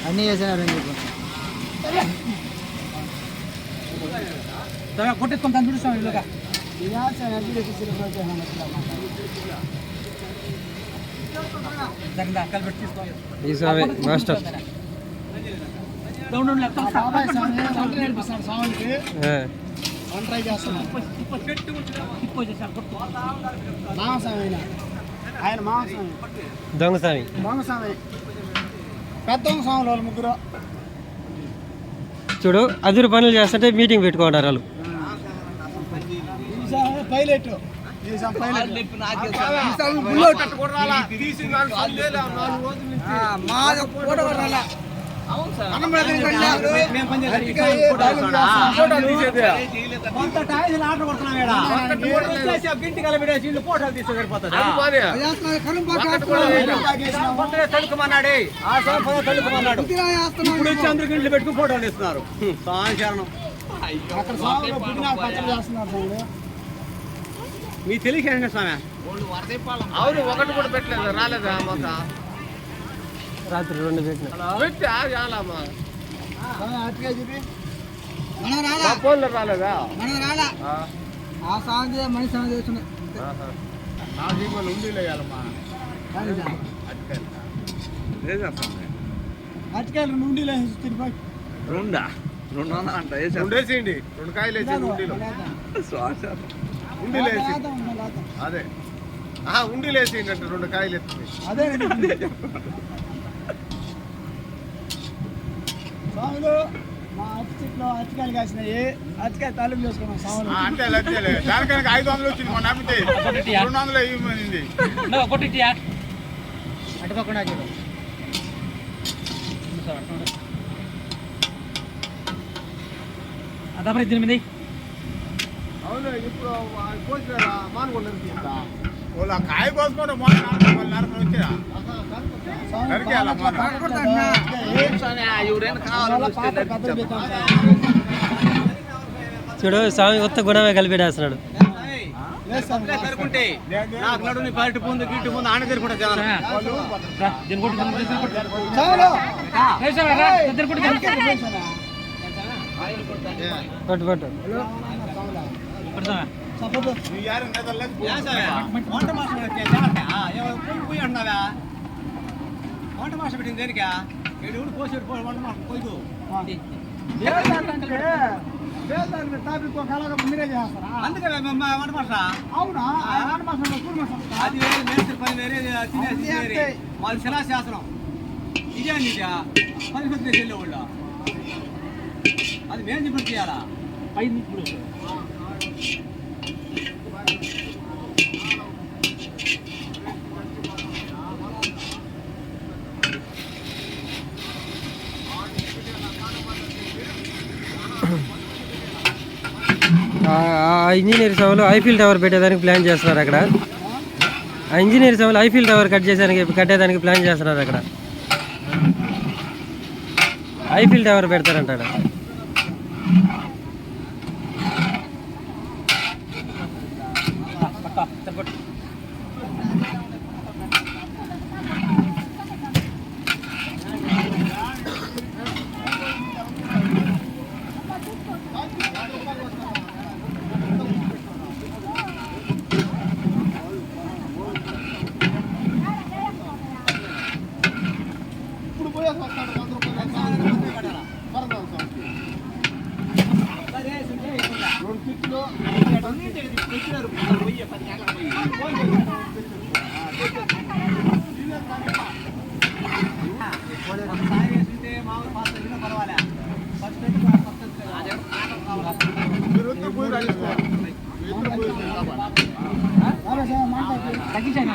అన్నీ చేసినారని చెప్పి కొట్టేసుకొని దాన్ని చూపిస్తాం ఇల్లుగా ఈ స్వామి మాస్టర్ నేర్పిస్తాను స్వామికి ట్రై చేస్తున్నాను మామస్వామి ఆయన మామస్వామి దొంగస్వామి మామస్వామి పెద్ద స్వాములు వాళ్ళు ముగ్గురు చూడు అదురు పనులు చేస్తుంటే మీటింగ్ పెట్టుకుంటారు వాళ్ళు పైలట్ అందరు గింట్లు పెట్టుకుని ఫోటోలు ఇస్తున్నారు మీకు తెలియక స్వామి అవును ఒకటి కూడా పెట్టలేదు రాలేదా మాకు రాత్రి 2 పెట్టిన ఫోన్లో రాలేదా ఆ సాంగ్ మనిషి సాంగ్ చేస్తున్నాయి అటుకాయలు నుండిలో రెండేసేయండి 2 కాయలు వేసి ఉండిలో ఉండిలేసి అదే ఉండిలేసేయండి అంటే 2 కాయలు ఎత్తుంది అదే స్వాములు మా అతి చెట్లో అతికాయలు కాసినాయి అతికాయ తాలూకు చేసుకున్నాం స్వాములు అంటే దానికైనా 500 వచ్చింది మొన్న అమ్మితే 200 ఇవ్వమనింది అటుపక్కన చూడు అదే 8 అవును ఇప్పుడు కోసినారా మానుకోండి వాళ్ళు ఆ కాయ కోసుకోవడం మొన్న వచ్చిరా చూడు స్వామి కొత్త గుణమే కలిపేస్తున్నాడు పట్టు పట్టు వంట మాస పెట్టింది దేనికా 7 పోసి వంట మాస పోయిదు మీరే చేస్తారా అందుకే వంట మాస అవునా వంట మాసం అది వేరే మేస్త్రి పని వేరే తినేసి వాళ్ళు శిలాశాసనం ఇదే నిజ పరిస్థితి వెళ్ళేవాళ్ళు అది మేము చెప్పి చేయాలా 5 ఇప్పుడు ఇంజనీర్ సభలో ఐఫిల్ టవర్ పెట్టేదానికి ప్లాన్ చేస్తున్నారు అక్కడ. ఆ ఇంజనీర్ సభలో ఐఫిల్ టవర్ కట్టేదానికి ప్లాన్ చేస్తున్నారు అక్కడ. ఐఫిల్ టవర్ పెడతారంట. తగ్గించాను